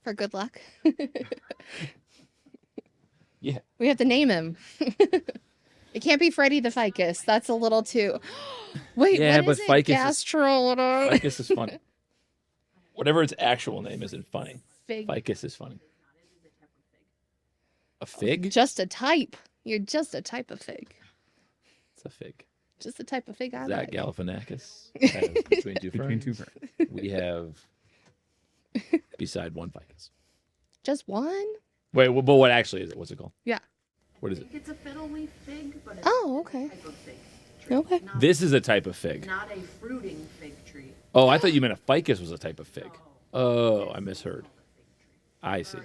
For good luck. Yeah. We have to name him. It can't be Freddy the Ficus. That's a little too. Wait, Yeah, what but is it? ficus Ficus is funny. Whatever its actual name isn't funny. Fig. Ficus is funny. A fig? Just a type. You're just a type of fig. It's a fig. Just the type of fig I Zach like. Galifianakis has Between Two Between Ferns. two ferns. We have Beside One Ficus. Just one? Wait, but what actually is it? What's it called? Yeah. What is it? It's a fiddle leaf fig, but it's Oh, okay. a type of fig tree. Okay. Not, This is a type of fig. not a fruiting fig tree. Oh, I thought you meant a ficus was a type of fig. Oh, I misheard. I see.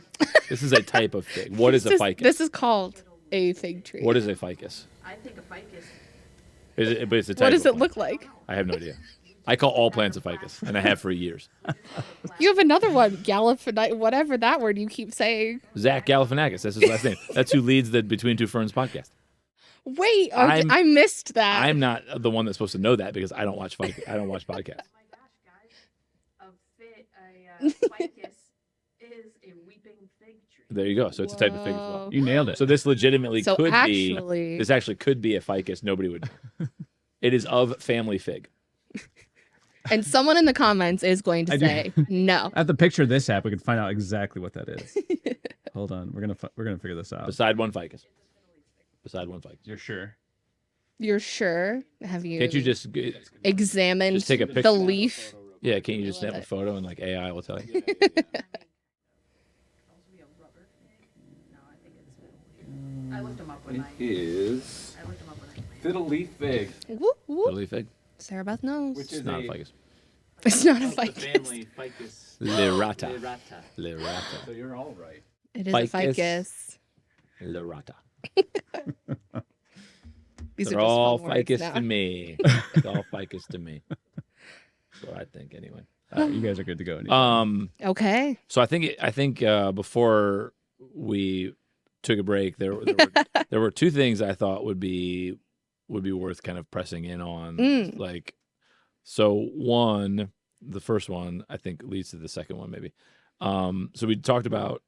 This is a type of fig. What is a ficus? This is called a fig tree. What is a ficus? I think a ficus. But it's a type What does of it look like? I have no idea. I call all plants a ficus, and I have for years. You have another one, Galifianakis, whatever that word you keep saying. Zach Galifianakis. That's his last name. That's who leads the Between Two Ferns podcast. Wait, I'm- I missed that. I'm not the one that's supposed to know that because I don't watch I don't watch podcasts. Oh my gosh, guys. A ficus is a weeping fig tree. There you go. So it's a type of fig as well. Whoa. You nailed it. So this legitimately So could actually- be. This actually could be a ficus. Nobody would. It is of family fig. And someone in the comments is going to I do- say no. I have to picture this app. We can find out exactly what that is. Hold on. We're gonna figure this out. Beside One Ficus. Beside One Ficus. You're sure? You're sure? Have you? Can't you just? examined Just take a picture. the leaf? Yeah. Can't you just snap a photo and like AI will tell you? Also be a rubber fig. No, I think it's fiddle leaf. I looked them up when Is I looked them up when I fiddle leaf fig, Whoop, whoop. Totally fig. Sarah Beth knows. which It's is not a a ficus. It's not a of the ficus. family ficus. Lirata. Lirata. Lirata. So you're all right. It is a Ficus. ficus. Lirata. These They're are just all fun words ficus now. to me. It's all ficus to me. That's what I think anyway. You guys are good to go. Okay. So I think before we took a break, there were two things I thought would be worth kind of pressing in on. Mm. Like, so one, the first one I think leads to the second one maybe. So we talked about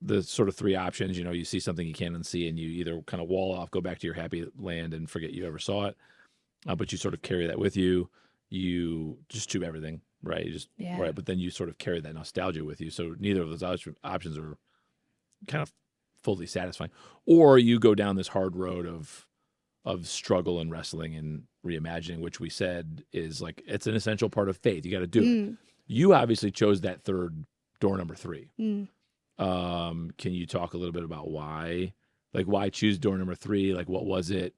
the sort of three options. You know, you see something you can't unsee, and you either kind of wall off, go back to your happy land, and forget you ever saw it. But you sort of carry that with you. You just chew everything, right? You just Yeah. right, but then you sort of carry that nostalgia with you. So neither of those options are kind of fully satisfying. Or you go down this hard road of struggle and wrestling and reimagining, which we said is like it's an essential part of faith. You got to do it. Mm. You obviously chose that third door, number 3. Mm. Can you talk a little bit about why? Like, why choose door number 3? Like, what was it?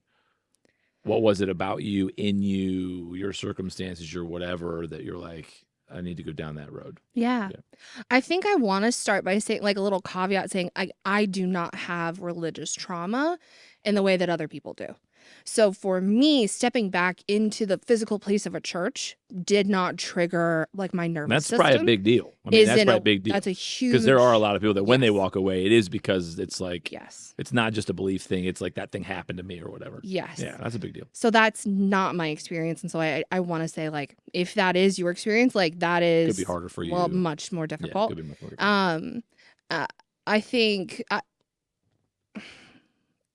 What was it about you, in you, your circumstances, your whatever, that you're like, I need to go down that road? Yeah. Yeah. I think I want to start by saying, like, a little caveat saying, I do not have religious trauma in the way that other people do. So for me, stepping back into the physical place of a church did not trigger like my nervous That's system. probably a big deal. I mean, that's probably a big deal. That's a huge. Because there are a lot of people that when they Yes. walk away, it is because it's like, Yes. it's not just a belief thing. It's like that thing happened to me or whatever. Yes. Yeah, that's a big deal. So that's not my experience. And so I want to say, like, if that is your experience, like, that is Could be harder for you. well, much more Yeah, difficult. could be much more difficult. I think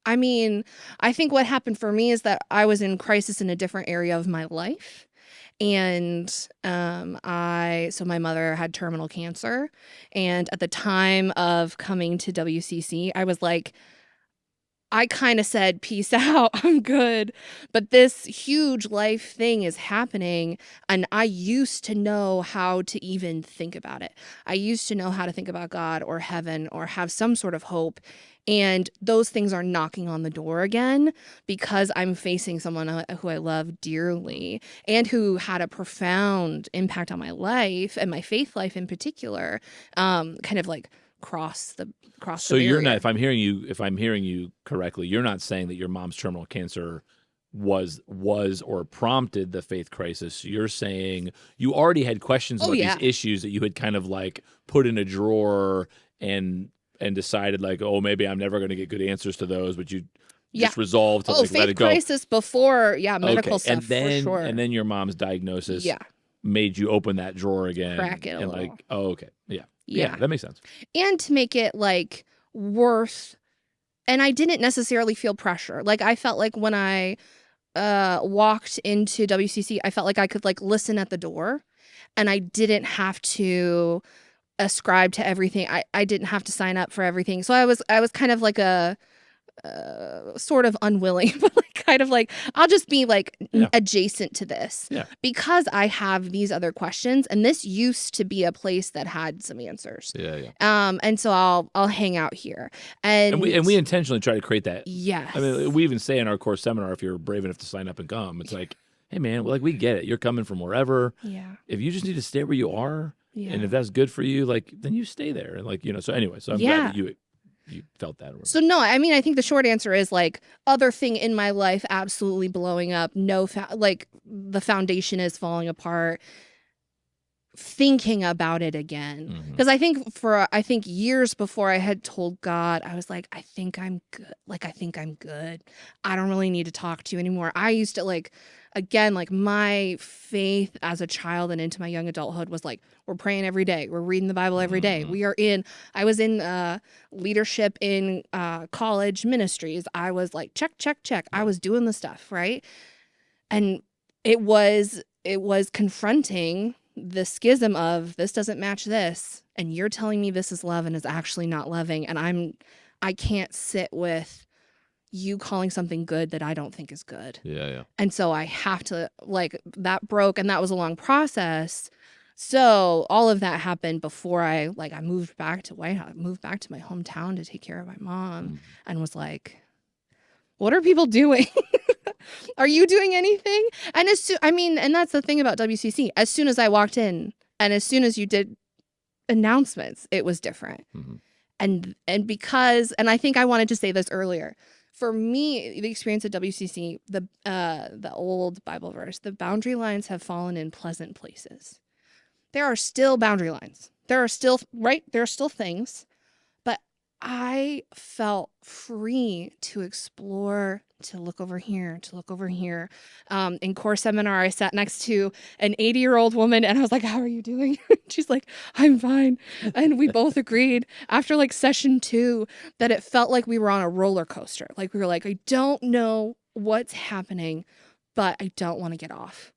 I mean, I think what happened for me is that I was in crisis in a different area of my life. And so my mother had terminal cancer. And at the time of coming to WCC, I was like, I kind of said, peace out, I'm good. But this huge life thing is happening. And I used to know how to even think about it. I used to know how to think about God or heaven or have some sort of hope. And those things are knocking on the door again because I'm facing someone who I love dearly and who had a profound impact on my life and my faith life in particular, kind of like cross the So you're not, barrier. if I'm hearing you correctly, you're not saying that your mom's terminal cancer was or prompted the faith crisis. You're saying you already had questions about yeah. these issues that you had kind of like put in a drawer and decided like, oh, maybe I'm never going to get good answers to those, but you just resolved to like let faith it go. crisis before, medical Okay. stuff And then, for sure. and then your mom's diagnosis. Yeah. made you open that drawer again Crack it a and little. like, oh, okay. Yeah. Yeah. That makes sense. And to make it like worth, and I didn't necessarily feel pressure. Like I felt like when I walked into WCC, I felt like I could like listen at the door and I didn't have to ascribe to everything. I didn't have to sign up for everything. So I was kind of like a sort of unwilling, but like kind of like I'll just be like Yeah. adjacent to this Yeah. because I have these other questions, and this used to be a place that had some answers. Yeah. And so I'll hang out here, And we intentionally try to create that. yes, I mean, we even say in our course seminar, if you're brave enough to sign up and come, it's like, hey man, like we get it. You're coming from wherever. yeah, If you just need to stay where you are, yeah. and if that's good for you, like then you stay there. And like, so anyway, so I'm Yeah. glad that you felt that. So no, I mean, I think the short answer is like other thing in my life absolutely blowing up. No, like the foundation is falling apart. Thinking about it again, because I think years before I had told God, I was like, I think I'm good. Like I think I'm good. I don't really need to talk to you anymore. I used to like, again, like my faith as a child and into my young adulthood was like, we're praying every day. We're reading the Bible every day. I was in leadership in college ministries. I was like, check. I was doing the stuff, right? And it was confronting the schism of this doesn't match this, and you're telling me this is love and is actually not loving, and I can't sit with you calling something good that I don't think is good. Yeah. And so I have to, like, that broke, and that was a long process. So all of that happened before I moved back to White House, moved back to my hometown to take care of my mom, and was like, what are people doing? Are you doing anything? And and that's the thing about WCC. As soon as I walked in and as soon as you did announcements, it was different. And because, and I think I wanted to say this earlier, for me, the experience at WCC, the old Bible verse, the boundary lines have fallen in pleasant places. There are still boundary lines. There are still things, but I felt free to explore, to look over here, to look over here. In core seminar, I sat next to an 80-year-old woman and I was like, how are you doing? She's like, I'm fine. And we both agreed after like session 2 that it felt like we were on a roller coaster. Like we were like, I don't know what's happening, but I don't want to get off.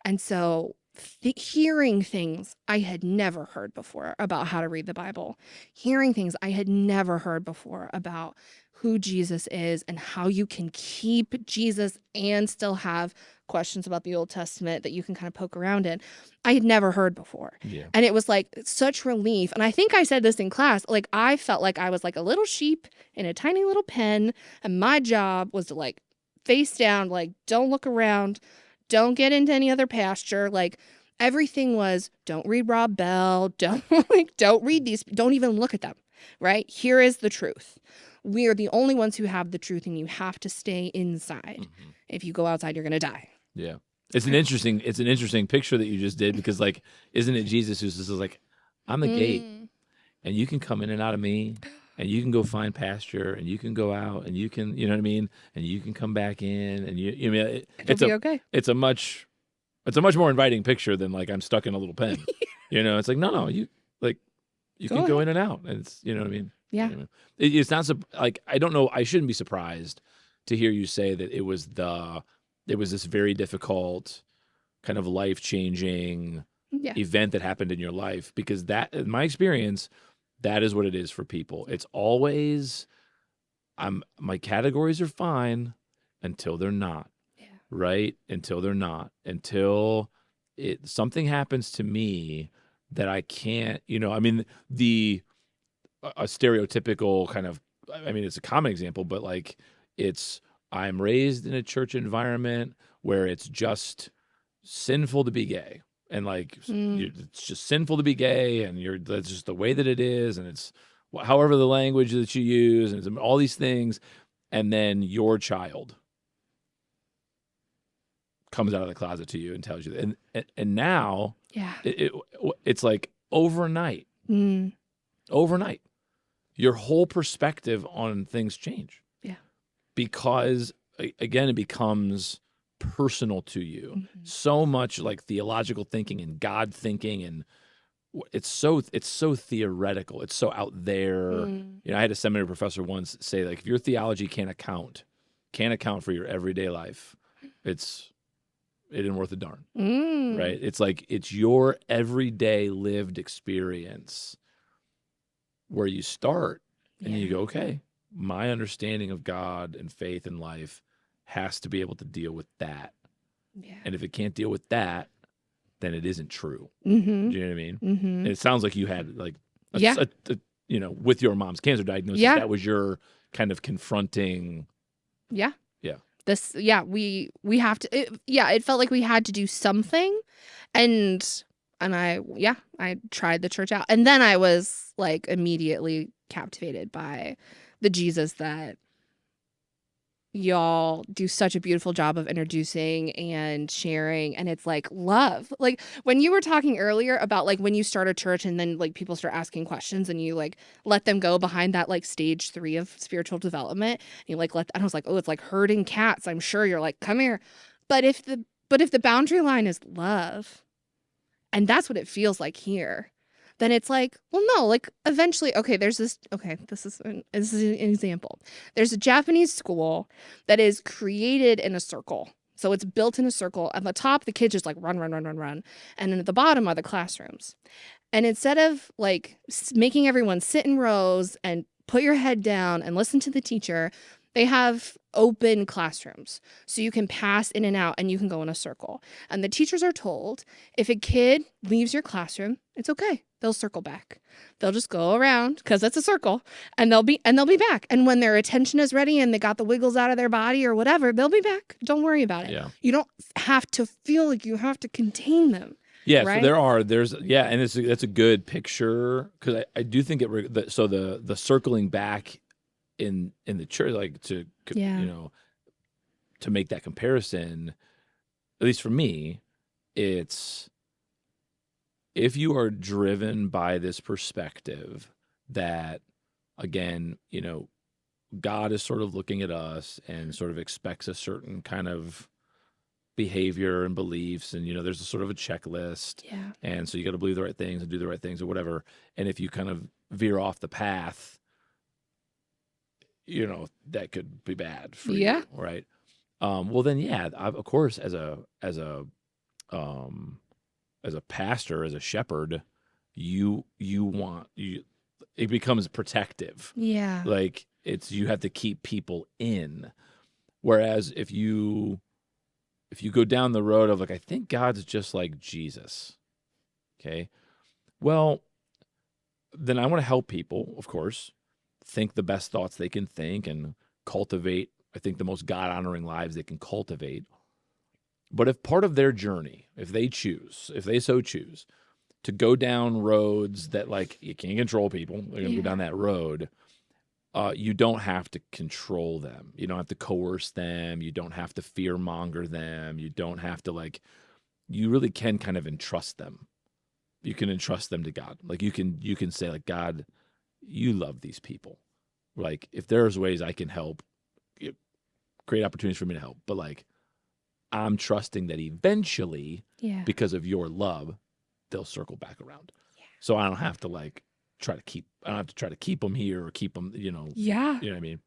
And so hearing things I had never heard before about how to read the Bible, hearing things I had never heard before about who Jesus is and how you can keep Jesus and still have questions about the Old Testament that you can kind of poke around in, I had never heard before. Yeah. And it was like such relief. And I think I said this in class, like I felt like I was like a little sheep in a tiny little pen, and my job was to like face down, like don't look around, don't get into any other pasture. Like everything was, don't read Rob Bell, don't read these, don't even look at them, right? Here is the truth. We are the only ones who have the truth, and you have to stay inside. If you go outside, you're going to die. Yeah. It's an interesting picture that you just did, because like, isn't it Jesus who's just like, I'm the gate and you can come in and out of me and you can go find pasture and you can go out and you can, you know what I mean? And you can come back in and It'll be okay. It's a much more inviting picture than like, I'm stuck in a little pen, it's like, no, you can go in and out, and it's, you know what I mean? Yeah. It's not like, I don't know. I shouldn't be surprised to hear you say that it was this very difficult kind of life-changing event that happened in your life, because that, in my experience, that is what it is for people. It's always, my categories are fine until they're not. Yeah. Right? Until they're not. Until something happens to me that I can't, a stereotypical kind of, it's a common example, but like I'm raised in a church environment where it's just sinful to be gay, and like it's just sinful to be gay, and that's just the way that it is, and it's however the language that you use, and it's all these things, and then your child comes out of the closet to you and tells you that, and now it's like overnight. Your whole perspective on things change. Yeah. Because, again, it becomes personal to you, Mhm. so much like theological thinking and God thinking, and it's so theoretical. It's so out there. Mm. You know, I had a seminary professor once say, like, if your theology can't account for your everyday life, it isn't worth a darn, Mm. right? It's like it's your everyday lived experience where you start and you Yeah. go, okay, my understanding of God and faith and life has to be able to deal with that. Yeah. And if it can't deal with that, then it isn't true. Mm-hmm. Do you know what I mean? Mm-hmm. And it sounds like you had like Yeah. you know, with your mom's cancer diagnosis, Yeah. that was your kind of confronting. Yeah. Yeah. We have to, it felt like we had to do something. And I tried the church out. And then I was like immediately captivated by the Jesus that y'all do such a beautiful job of introducing and sharing. And it's like love. Like when you were talking earlier about like when you start a church and then like people start asking questions and you like let them go behind that like stage 3 of spiritual development. And you like and I was like, oh, it's like herding cats. I'm sure you're like, come here. But if the boundary line is love, and that's what it feels like here, then it's like, well, no, like eventually, this is an example. There's a Japanese school that is created in a circle. So it's built in a circle. At the top, the kids just like run. And then at the bottom are the classrooms. And instead of like making everyone sit in rows and put your head down and listen to the teacher, they have open classrooms. So you can pass in and out and you can go in a circle. And the teachers are told if a kid leaves your classroom, it's okay. They'll circle back. They'll just go around because it's a circle and they'll be back. And when their attention is ready and they got the wiggles out of their body or whatever, they'll be back. Don't worry about it. Yeah. You don't have to feel like you have to contain them. Yeah, right? so and that's a good picture because I do think so the circling back in the church, like to you know, to make that comparison, at least for me, it's if you are driven by this perspective that, again, you know, God is sort of looking at us and sort of expects a certain kind of behavior and beliefs, and you know there's a sort of a checklist, and so you got to believe the right things and do the right things or whatever, and if you kind of veer off the path, you know, that could be bad for you, right? Well then, of course, as a pastor, as a shepherd, it becomes protective, like you have to keep people in, whereas if you go down the road of like, I think God's just like Jesus, okay, well, then I want to help people, of course, think the best thoughts they can think and cultivate, I think, the most God-honoring lives they can cultivate. But if part of their journey, if they so choose, to go down roads that like you can't control people, they're going to go down that road, you don't have to control them. You don't have to coerce them. You don't have to fear monger them. You don't have to you really can kind of entrust them. You can entrust them to God. Like you can say like, God, you love these people. Like if there's ways I can help, create opportunities for me to help. But like, I'm trusting that eventually, because of your love, they'll circle back around. Yeah. So I don't have to try to keep them here or keep them, you know. Yeah. You know what I mean?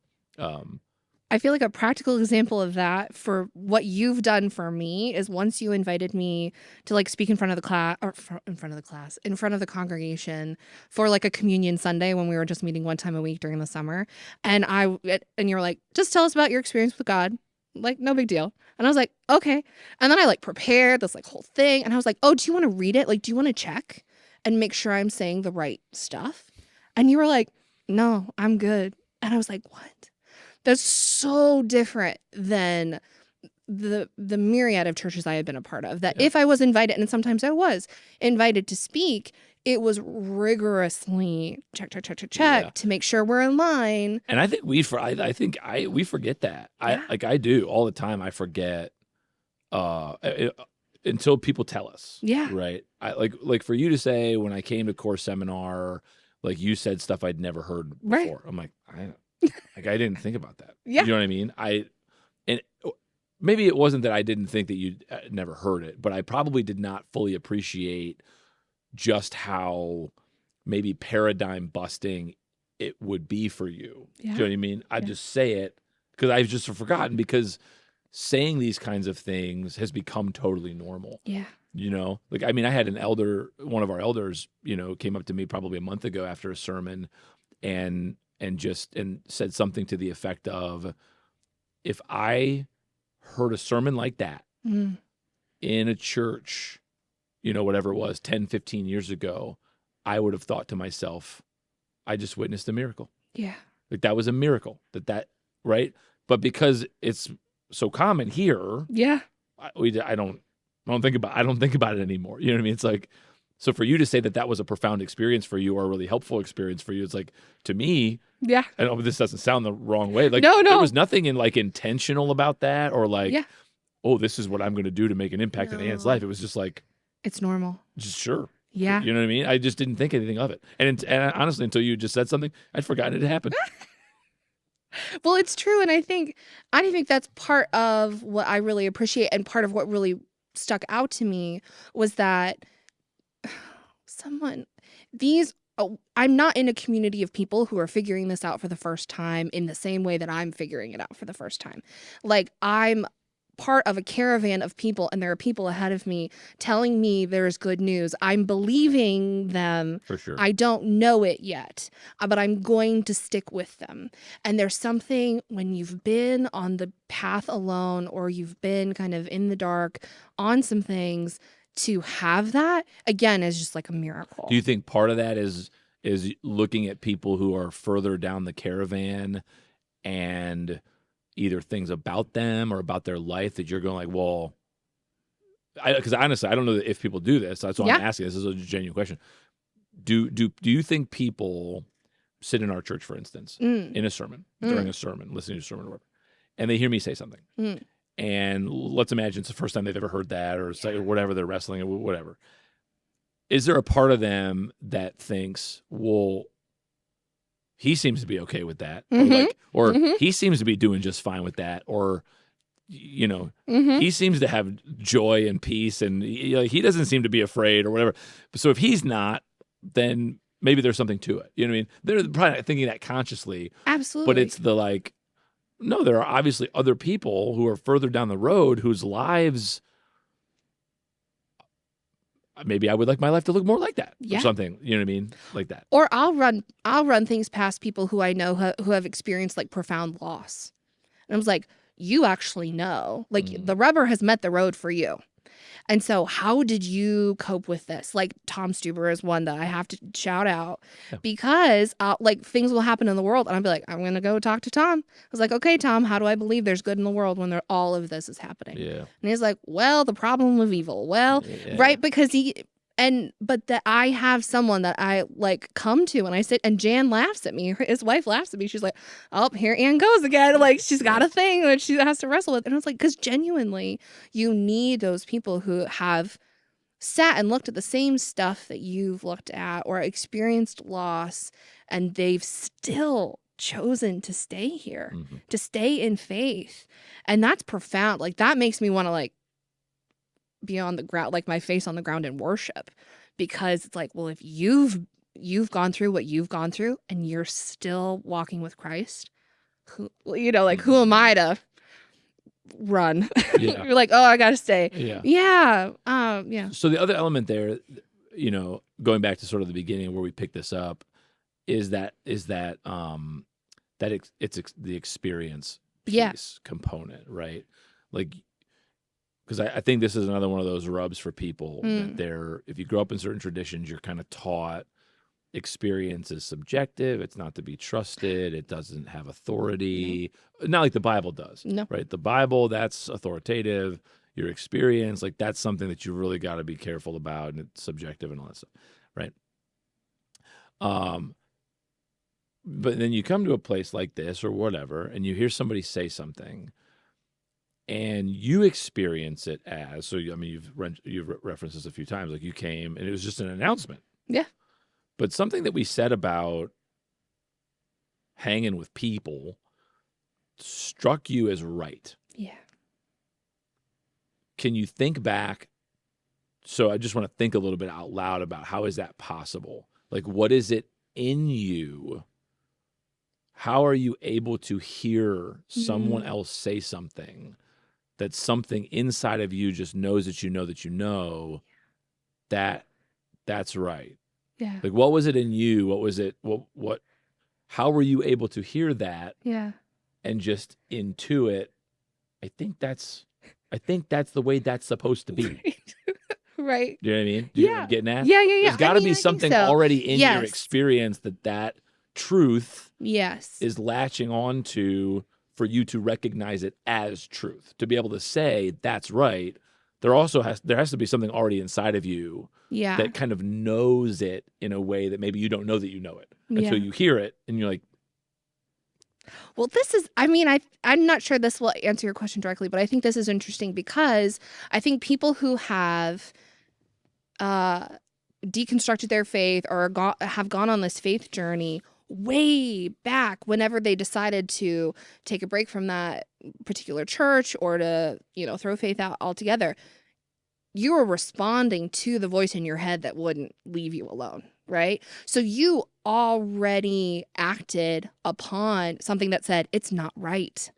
I feel like a practical example of that for what you've done for me is once you invited me to like speak in front of the class or in front of the congregation for like a communion Sunday when we were just meeting one time a week during the summer. And you were like, just tell us about your experience with God. Like, no big deal. And I was like, okay. And then I like prepared this like whole thing. And I was like, oh, do you want to read it? Like, do you want to check and make sure I'm saying the right stuff? And you were like, no, I'm good. And I was like, what? That's so different than the myriad of churches I had been a part of. That if I was invited, and sometimes I was invited to speak, it was rigorously check to make sure we're in line. And I think we forget that. I do all the time. I forget until people tell us. Yeah. Right. I like for you to say when I came to core seminar, like you said stuff I'd never heard before. Right. I'm like, I didn't think about that. Yeah. You know what I mean? maybe it wasn't that I didn't think that you'd never heard it, but I probably did not fully appreciate just how maybe paradigm busting it would be for you. Do you know what I mean? I just say it because I've just forgotten, because saying these kinds of things has become totally normal. Yeah. You know, like, I mean, I had one of our elders, came up to me probably a month ago after a sermon and said something to the effect of, if I heard a sermon like that Mm. in a church, whatever it was, 10, 15 years ago, I would have thought to myself, I just witnessed a miracle. Yeah. Like, that was a miracle, right? But because it's so common here, Yeah. I don't think about it anymore. You know what I mean? It's like, so for you to say that that was a profound experience for you, or a really helpful experience for you, it's like, to me, Yeah. I know this doesn't sound the wrong way. Like, No. there was nothing in like intentional about that, or like, Yeah. oh, this is what I'm going to do to make an impact in Anne's No. life. It was just like, It's normal. just sure. Yeah. You know what I mean? I just didn't think anything of it. And honestly, until you just said something, I'd forgotten it had happened. Well, it's true, and I think that's part of what I really appreciate, and part of what really stuck out to me was that I'm not in a community of people who are figuring this out for the first time in the same way that I'm figuring it out for the first time. Like, I'm part of a caravan of people, and there are people ahead of me telling me there's good news. I'm believing them. For sure. I don't know it yet, but I'm going to stick with them. And there's something when you've been on the path alone, or you've been kind of in the dark on some things, to have that again is just like a miracle. Do you think part of that is looking at people who are further down the caravan, and either things about them or about their life that you're going like, well, because honestly, I don't know if people do this. That's why I'm asking. This is a genuine question. Do you think people sit in our church, for instance, in a sermon, during a sermon, listening to a sermon or whatever, and they hear me say something, and let's imagine it's the first time they've ever heard that, or whatever, they're wrestling or whatever. Is there a part of them that thinks, well, he seems to be okay with that, or he seems to be doing just fine with that, or he seems to have joy and peace, and he doesn't seem to be afraid or whatever. So if he's not, then maybe there's something to it. You know what I mean? They're probably not thinking that consciously. Absolutely. But it's the like, no, there are obviously other people who are further down the road whose lives, maybe I would like my life to look more like that, or something. You know what I mean? Like that. Or I'll run things past people who I know who have experienced like profound loss. And I was like, you actually know, like the rubber has met the road for you. And so how did you cope with this? Like, Tom Stuber is one that I have to shout out because like things will happen in the world, and I'll be like, I'm going to go talk to Tom. I was like, okay, Tom, how do I believe there's good in the world when all of this is happening? Yeah. And he's like, well, the problem of evil. Well, right, because but that I have someone that I like come to, and I sit, and Jan laughs at me. His wife laughs at me. She's like, oh, here Ann goes again. Like, she's got a thing that she has to wrestle with. And I was like, because genuinely, you need those people who have sat and looked at the same stuff that you've looked at, or experienced loss, and they've still chosen to stay here, to stay in faith. And that's profound. Like, that makes me want to like be on the ground, like my face on the ground in worship, because it's like, well, if you've gone through what you've gone through and you're still walking with Christ, who am I to run? You're like, oh, I gotta stay. Yeah. So the other element there, going back to sort of the beginning where we picked this up, is that it's the experience piece component, right? Like, because I think this is another one of those rubs for people that if you grow up in certain traditions, you're kind of taught experience is subjective. It's not to be trusted. It doesn't have authority. Not like the Bible does. No. Right? The Bible, that's authoritative. Your experience, like, that's something that you really got to be careful about, and it's subjective and all that stuff. Right? But then you come to a place like this or whatever, and you hear somebody say something, and you experience it as, so I mean, you've referenced this a few times, like you came and it was just an announcement. Yeah. But something that we said about hanging with people struck you as right. Yeah. can you think back? So I just want to think a little bit out loud about how is that possible? Like, what is it in you? How are you able to hear someone else say something that something inside of you just knows that you know that that's right? Yeah. Like, what was it in you? What was it? What? How were you able to hear that Yeah. and just intuit? I think that's the way that's supposed to be. Right. Do you know what I mean? Do you know what I'm getting at? Yeah, yeah, yeah. There's got to I be think something so. already in your Yes. experience that truth Yes. is latching on to for you to recognize it as truth. To be able to say that's right, there has to be something already inside of you Yeah. that kind of knows it in a way that maybe you don't know that you know it until Yeah. you hear it and you're like, Well, this is, I'm not sure this will answer your question directly, but I think this is interesting because I think people who have deconstructed their faith or have gone on this faith journey way back whenever they decided to take a break from that particular church or to, throw faith out altogether, you were responding to the voice in your head that wouldn't leave you alone, right? So you already acted upon something that said, it's not right.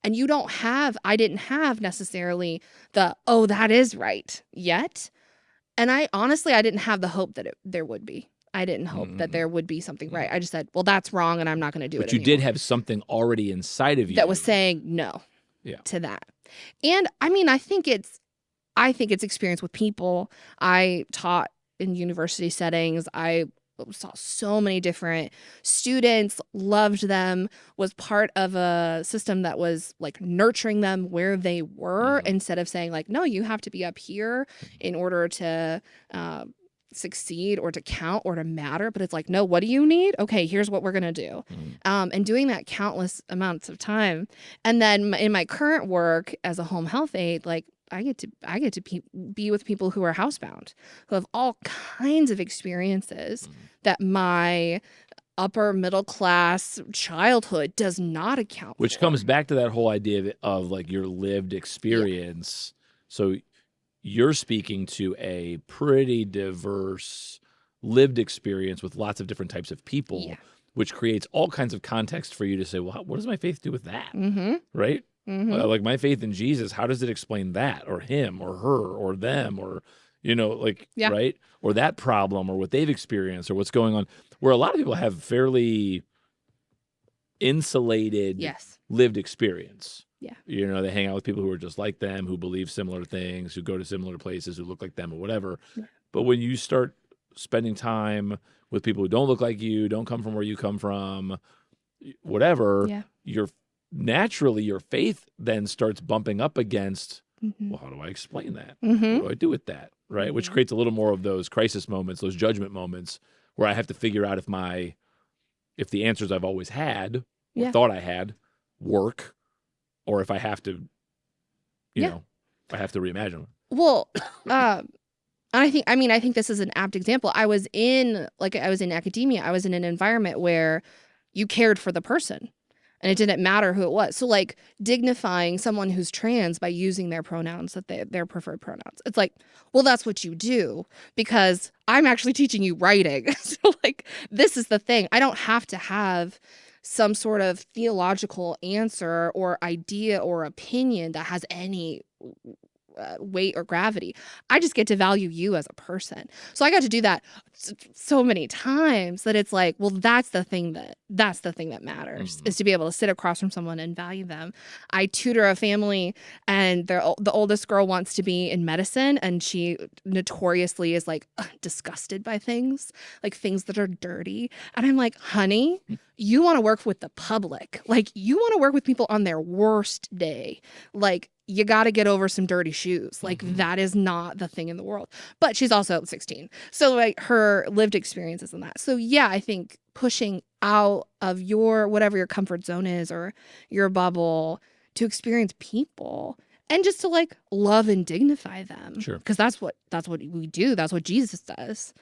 And I didn't have necessarily oh, that is right yet. And I didn't have the hope that there would be. I didn't hope that there would be something right. I just said, well, that's wrong and I'm not going to do it but you anymore. did have something already inside of you that was saying no to that. And I think it's experience with people. I taught in university settings. I saw so many different students, loved them, was part of a system that was like nurturing them where they were instead of saying like, no, you have to be up here in order to succeed or to count or to matter. But it's like, no, what do you need? Okay, here's what we're going to do. And doing that countless amounts of time. And then in my current work as a home health aide, like I get to be with people who are housebound, who have all kinds of experiences that my upper middle class childhood does not account Which for. comes back to that whole idea of like your lived experience. So you're speaking to a pretty diverse lived experience with lots of different types of people, which creates all kinds of context for you to say, well, what does my faith do with that? Right? Like my faith in Jesus, how does it explain that or him or her or them or, right? Or that problem or what they've experienced or what's going on, where a lot of people have fairly insulated lived experience. Yeah. They hang out with people who are just like them, who believe similar things, who go to similar places, who look like them or whatever. Yeah. But when you start spending time with people who don't look like you, don't come from where you come from, whatever, naturally your faith then starts bumping up against, well, how do I explain that? What do I do with that? Right? Which creates a little more of those crisis moments, those judgment moments where I have to figure out if the answers I've always had or thought I had work, or if I have to, I have to reimagine them. Well, I think this is an apt example. I was in academia. I was in an environment where you cared for the person and it didn't matter who it was. So like dignifying someone who's trans by using their pronouns, their preferred pronouns. It's like, well, that's what you do because I'm actually teaching you writing. So like, this is the thing. I don't have to have some sort of theological answer or idea or opinion that has any weight or gravity. I just get to value you as a person. So I got to do that so many times that it's like, well, that's the thing that matters is to be able to sit across from someone and value them. I tutor a family and the oldest girl wants to be in medicine and she notoriously is like disgusted by things, like things that are dirty. And I'm like, honey, you want to work with the public. Like you want to work with people on their worst day. Like you got to get over some dirty shoes. Like that is not the thing in the world. But she's also 16. So like her lived experiences in that. So yeah, I think pushing out of whatever your comfort zone is or your bubble to experience people and just to like love and dignify them. Sure. Because that's what we do. That's what Jesus does.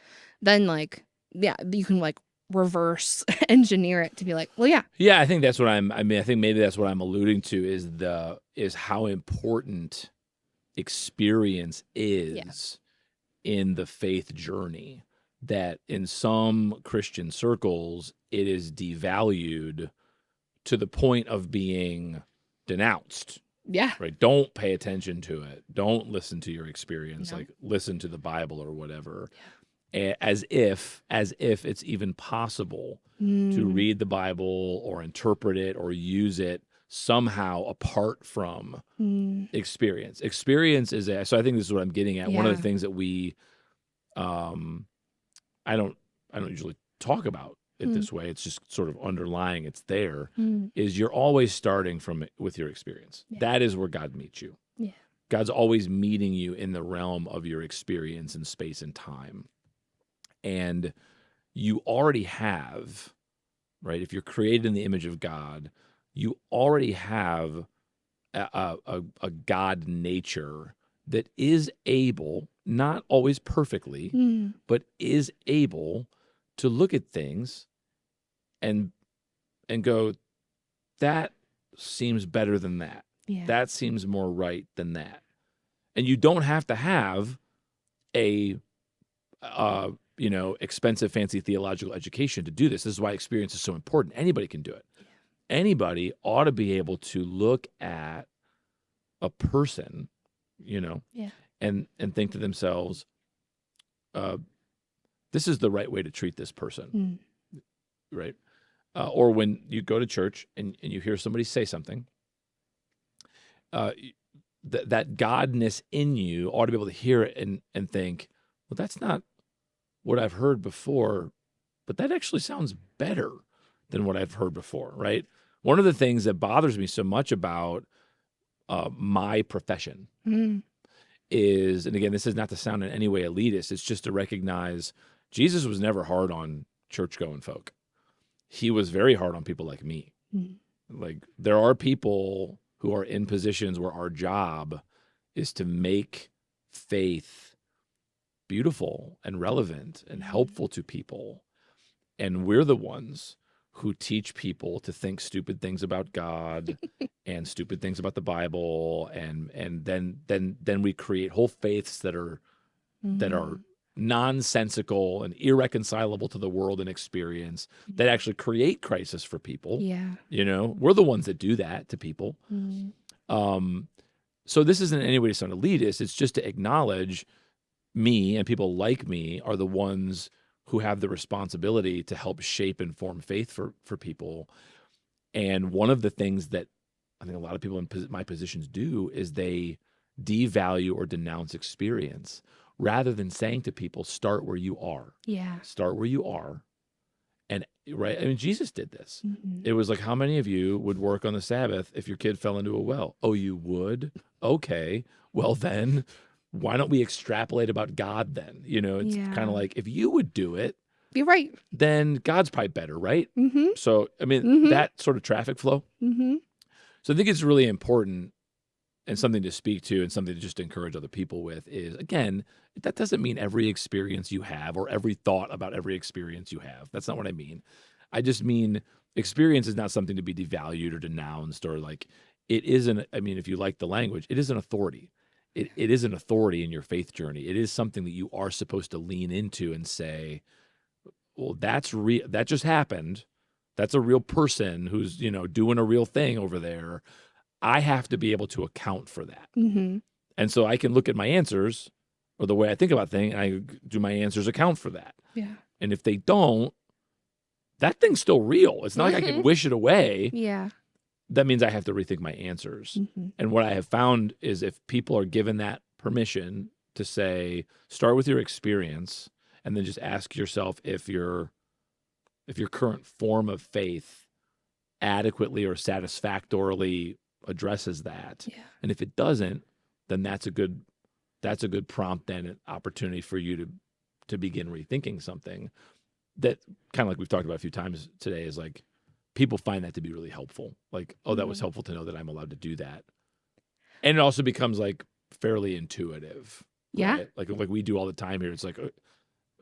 Then like, yeah, you can like reverse engineer it to be like, well, yeah. I think that's what I think maybe that's what I'm alluding to is how important experience is in the faith journey, that in some Christian circles it is devalued to the point of being denounced. Yeah. Right? Don't pay attention to it. Don't listen to your experience. No. Like, listen to the Bible or whatever. As if it's even possible to read the Bible or interpret it or use it somehow apart from experience. Experience is so I think this is what I'm getting at. One of Yeah. the things that we I don't usually talk about it this way. It's just sort of underlying, it's there, is you're always starting with your experience. Yeah. That is where God meets you. Yeah. God's always meeting you in the realm of your experience in space and time. And you already have, right? If you're created in the image of God, you already have a God nature that is able, not always perfectly, but is able to look at things and go, that seems better than that. Yeah. That seems more right than that. And you don't have to have a expensive, fancy theological education to do this. This is why experience is so important. Anybody can do it. Yeah. Anybody ought to be able to look at a person, and think to themselves, this is the right way to treat this person, right? Or when you go to church and you hear somebody say something, that godness in you ought to be able to hear it and think, well, that's not what I've heard before, but that actually sounds better than what I've heard before, right? One of the things that bothers me so much about my profession is, and again, this is not to sound in any way elitist, it's just to recognize Jesus was never hard on church-going folk. He was very hard on people like me. Like, there are people who are in positions where our job is to make faith beautiful and relevant and helpful to people. And we're the ones who teach people to think stupid things about God and stupid things about the Bible, and then we create whole faiths that are nonsensical and irreconcilable to the world and experience, that actually create crisis for people. Yeah. We're the ones that do that to people. So this isn't in any way to sound elitist. It's just to acknowledge me and people like me are the ones who have the responsibility to help shape and form faith for people. And one of the things that I think a lot of people in my positions do is they devalue or denounce experience rather than saying to people, start where you are. Yeah. Start where you are. And right, I mean, Jesus did this. It was like, how many of you would work on the Sabbath if your kid fell into a well? Oh, you would? Okay. Well, then why don't we extrapolate about God then? It's kind of like, if you would do it, You're right. then God's probably better, right? So, I mean, Mhm. that sort of traffic flow. Mm-hmm. So I think it's really important and something to speak to and something to just encourage other people with is, again, that doesn't mean every experience you have or every thought about every experience you have. That's not what I mean. I just mean experience is not something to be devalued or denounced, or like, it isn't, I mean, if you like the language, it is an authority. It is an authority in your faith journey. It is something that you are supposed to lean into and say, well, that's real. That just happened. That's a real person who's, doing a real thing over there. I have to be able to account for that. And so I can look at my answers or the way I think about things, and I do my answers account for that. Yeah. And if they don't, that thing's still real. It's not like I can wish it away. Yeah. That means I have to rethink my answers. And what I have found is if people are given that permission to say, start with your experience, and then just ask yourself if your current form of faith adequately or satisfactorily addresses that. Yeah. And if it doesn't, then that's a good prompt and an opportunity for you to begin rethinking something that, kind of like we've talked about a few times today, is like, people find that to be really helpful. Like, oh, that was helpful to know that I'm allowed to do that. And it also becomes like fairly intuitive. Yeah. Right? Like we do all the time here. It's like,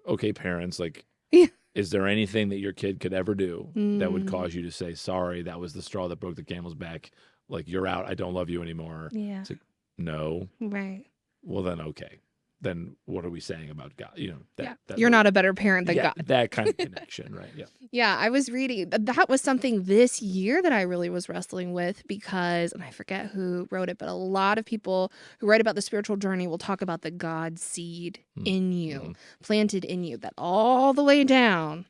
okay, parents, like, Yeah. is there anything that your kid could ever do that would cause you to say, sorry, that was the straw that broke the camel's back. Like, you're out. I don't love you anymore. Yeah. It's like, no, Right. well then okay. Then what are we saying about God? You know, Yeah. that You're not a better parent than yeah, God. that kind of connection, right? Yeah. Yeah, I was reading that was something this year that I really was wrestling with because, and I forget who wrote it, but a lot of people who write about the spiritual journey will talk about the God seed in you, Mhm. planted in you, that all the way down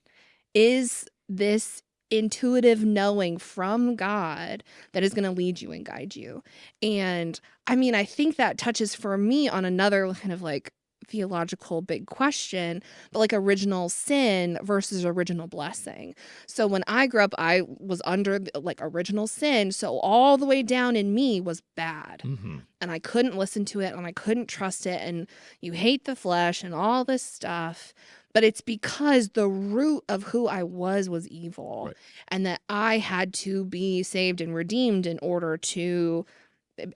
is this intuitive knowing from God that is going to lead you and guide you. And I mean, I think that touches for me on another kind of like theological big question, but like original sin versus original blessing. So when I grew up, I was under like original sin. So all the way down in me was bad. Mhm. And I couldn't listen to it and I couldn't trust it. And you hate the flesh and all this stuff. But it's because the root of who I was evil. Right. And that I had to be saved and redeemed in order to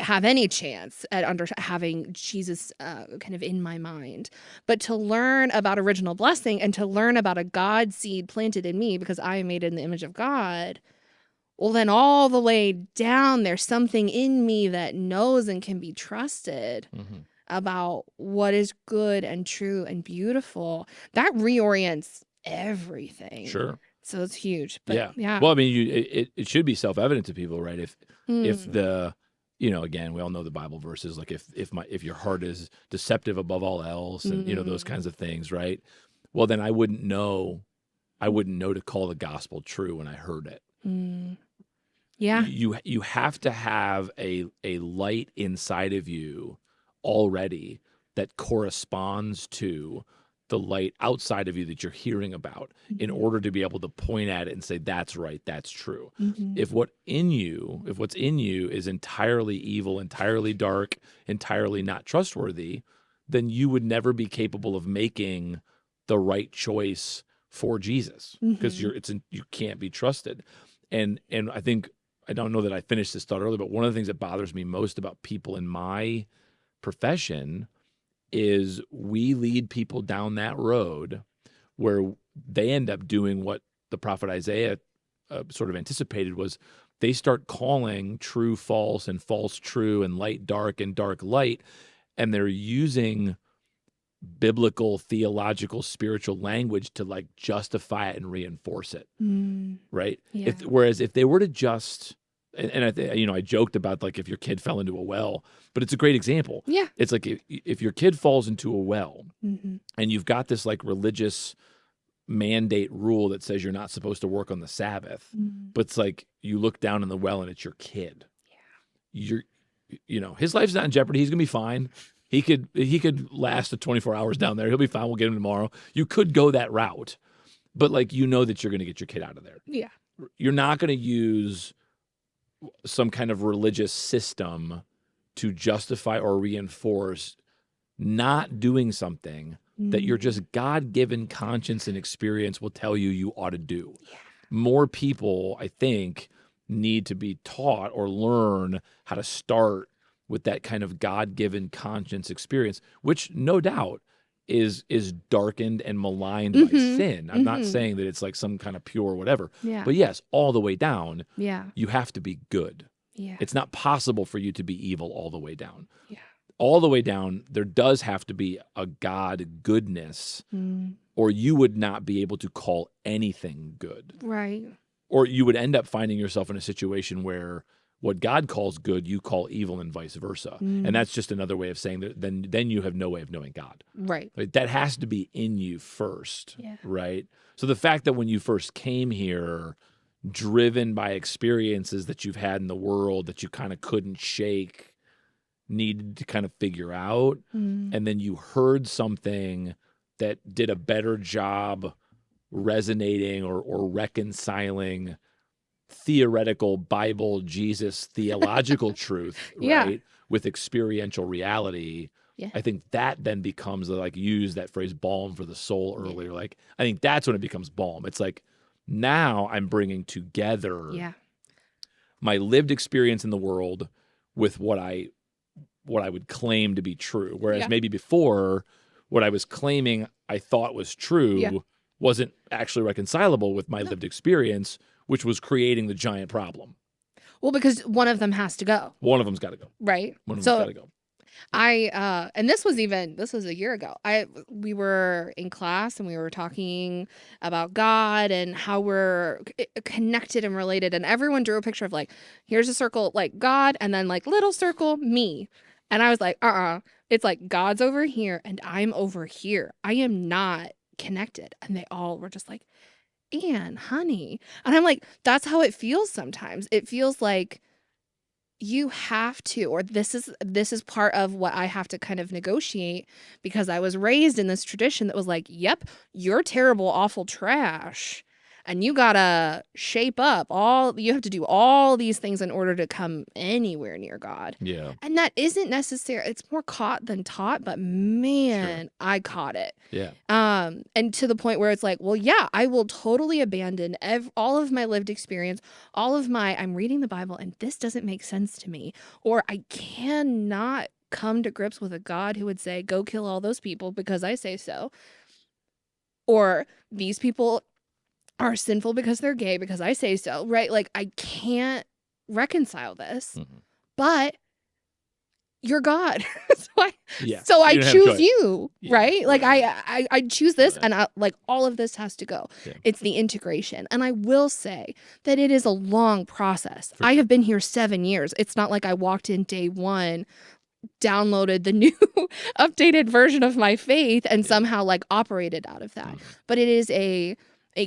have any chance at having Jesus kind of in my mind. But to learn about original blessing and to learn about a God seed planted in me because I am made in the image of God, well, then all the way down, there's something in me that knows and can be trusted Mhm. about what is good and true and beautiful. That reorients everything. Sure. So it's huge. But Yeah. yeah. Well, I mean, it should be self-evident to people, right? If Mm. the, you know, again, we all know the Bible verses, like if your heart is deceptive above all else, and you know those kinds of things, right? Well, then I wouldn't know to call the gospel true when I heard it. Mm. Yeah. You have to have a light inside of you already that corresponds to the light outside of you that you're hearing about in order to be able to point at it and say that's right, that's true. Mhm. If what's in you is entirely evil, entirely dark, entirely not trustworthy, then you would never be capable of making the right choice for Jesus because you can't be trusted. And I think, I don't know that I finished this thought earlier, but one of the things that bothers me most about people in my profession is we lead people down that road where they end up doing what the prophet Isaiah sort of anticipated was they start calling true false and false true and light dark and dark light, and they're using biblical, theological, spiritual language to like justify it and reinforce it. Mm. Right. Yeah. Whereas if they were to just, and I joked about like if your kid fell into a well, but it's a great example. Yeah. It's like if your kid falls into a well Mhm. and you've got this like religious mandate rule that says you're not supposed to work on the Sabbath, Mm. but it's like you look down in the well and it's your kid. Yeah. His life's not in jeopardy. He's gonna be fine. He could last the 24 hours down there. He'll be fine. We'll get him tomorrow. You could go that route, but like that you're gonna get your kid out of there. Yeah. You're not gonna use some kind of religious system to justify or reinforce not doing something that your just God-given conscience and experience will tell you ought to do. Yeah. More people, I think, need to be taught or learn how to start with that kind of God-given conscience experience, which no doubt is darkened and maligned by sin. I'm not saying that it's like some kind of pure whatever. Yeah. But yes, all the way down, Yeah. you have to be good. Yeah. It's not possible for you to be evil all the way down. Yeah. All the way down, there does have to be a God goodness, or you would not be able to call anything good. Right. Or you would end up finding yourself in a situation where what God calls good, you call evil, and vice versa. And that's just another way of saying that then you have no way of knowing God. Right. Right? That has to be in you first, Yeah. right? So the fact that when you first came here, driven by experiences that you've had in the world that you kind of couldn't shake, needed to kind of figure out, and then you heard something that did a better job resonating or reconciling theoretical Bible, Jesus, theological truth, Yeah. right, with experiential reality. Yeah. I think that then becomes, like, use that phrase balm for the soul earlier. Like, I think that's when it becomes balm. It's like, now I'm bringing together Yeah. my lived experience in the world with what I would claim to be true. Whereas Yeah. maybe before, what I was claiming I thought was true Yeah. wasn't actually reconcilable with my lived experience, which was creating the giant problem. Well, because one of them has to go, One of them's got to go. right? One of them's So got to go. And this was a year ago. We were in class and we were talking about God and how we're connected and related, and everyone drew a picture of like, here's a circle like God and then like little circle me. And I was like, it's like God's over here and I'm over here. I am not connected. And they all were just like, Anne, honey. And I'm like, that's how it feels sometimes. It feels like you have to, or this is part of what I have to kind of negotiate, because I was raised in this tradition that was like, yep, you're terrible, awful trash. And you gotta shape up you have to do all these things in order to come anywhere near God. Yeah. And that isn't necessary. It's more caught than taught, but man, I caught it. Yeah. And to the point where it's like, well, yeah, I will totally abandon all of my lived experience, I'm reading the Bible and this doesn't make sense to me. Or I cannot come to grips with a God who would say, go kill all those people because I say so. Or these people are sinful because they're gay because I say so, right? Like, I can't reconcile this, but you're God. So I choose you, right? Like, I choose this, and like all of this has to go. Yeah. It's the integration. And I will say that it is a long process. I have been here 7 years. It's not like I walked in day one, downloaded the new updated version of my faith and somehow like operated out of that. But it is a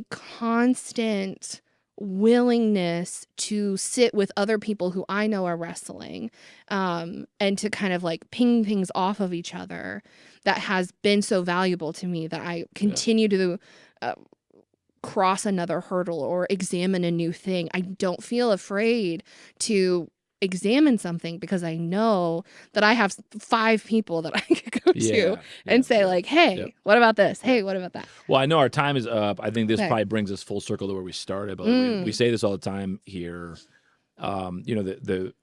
constant willingness to sit with other people who I know are wrestling, and to kind of like ping things off of each other, that has been so valuable to me, that I continue to cross another hurdle or examine a new thing. I don't feel afraid to examine something because I know that I have 5 people that I could go to and say like, hey, what about this? Hey, what about that? Well, I know our time is up. I think this probably brings us full circle to where we started, but we say this all the time here. The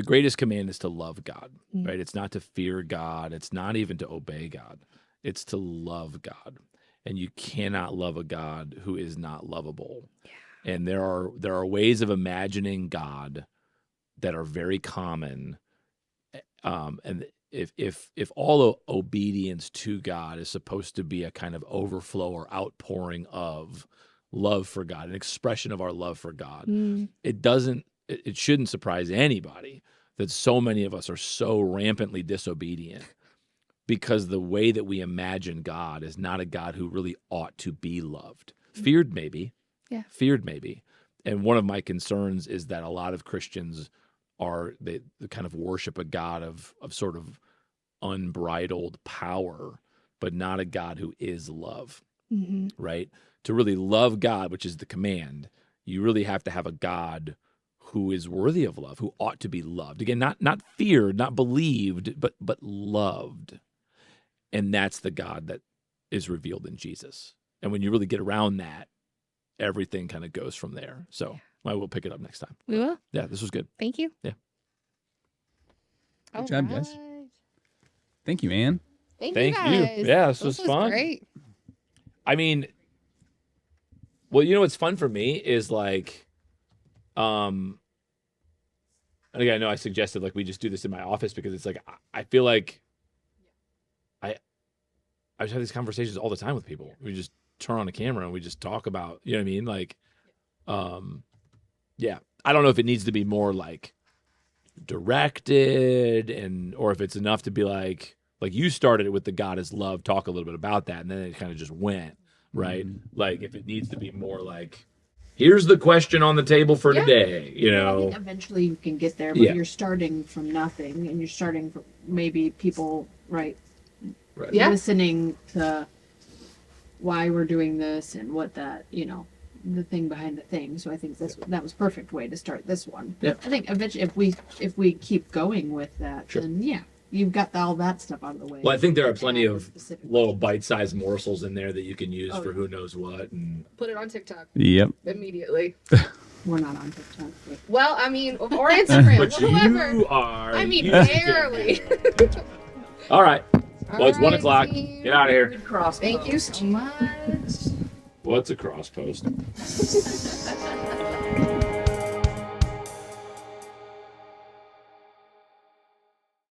greatest command is to love God, right? It's not to fear God. It's not even to obey God. It's to love God. And you cannot love a God who is not lovable. Yeah. And there are ways of imagining God that are very common, and if all obedience to God is supposed to be a kind of overflow or outpouring of love for God, an expression of our love for God, it shouldn't surprise anybody that so many of us are so rampantly disobedient, because the way that we imagine God is not a God who really ought to be loved. Feared maybe, and one of my concerns is that a lot of Christians they kind of worship a God of sort of unbridled power, but not a God who is love, right? To really love God, which is the command, you really have to have a God who is worthy of love, who ought to be loved. Again, not feared, not believed, but loved. And that's the God that is revealed in Jesus. And when you really get around that, everything kind of goes from there. So we'll pick it up next time. We will. Yeah, this was good. Thank you. Yeah. Good job, guys. Thank you, Anne. Thank you, guys. Yeah, this was fun. Great. I mean, well, what's fun for me is like, and again, I know I suggested like we just do this in my office because it's like I feel like I just have these conversations all the time with people. We just turn on a camera and we just talk about, you know what I mean? Like, I don't know if it needs to be more like directed or if it's enough to be like you started it with the God is love, talk a little bit about that. And then it kind of just went, right? Like if it needs to be more like, here's the question on the table for today, I think eventually you can get there, but you're starting from nothing and you're starting from maybe people, listening to why we're doing this and what that, the thing behind the thing. So I think that was perfect way to start this one. Yeah. I think eventually if we keep going with that, then you've got all that stuff out of the way. Well, I think there are plenty of little bite-sized morsels in there that you can use for who knows what. And put it on TikTok. Yep. Immediately. We're not on TikTok. But... Well, I mean, or Instagram, but whoever. You are. I mean, barely. All right. Well, it's 1 o'clock. Get out of here. Good cross. Thank you so much. What's a cross post?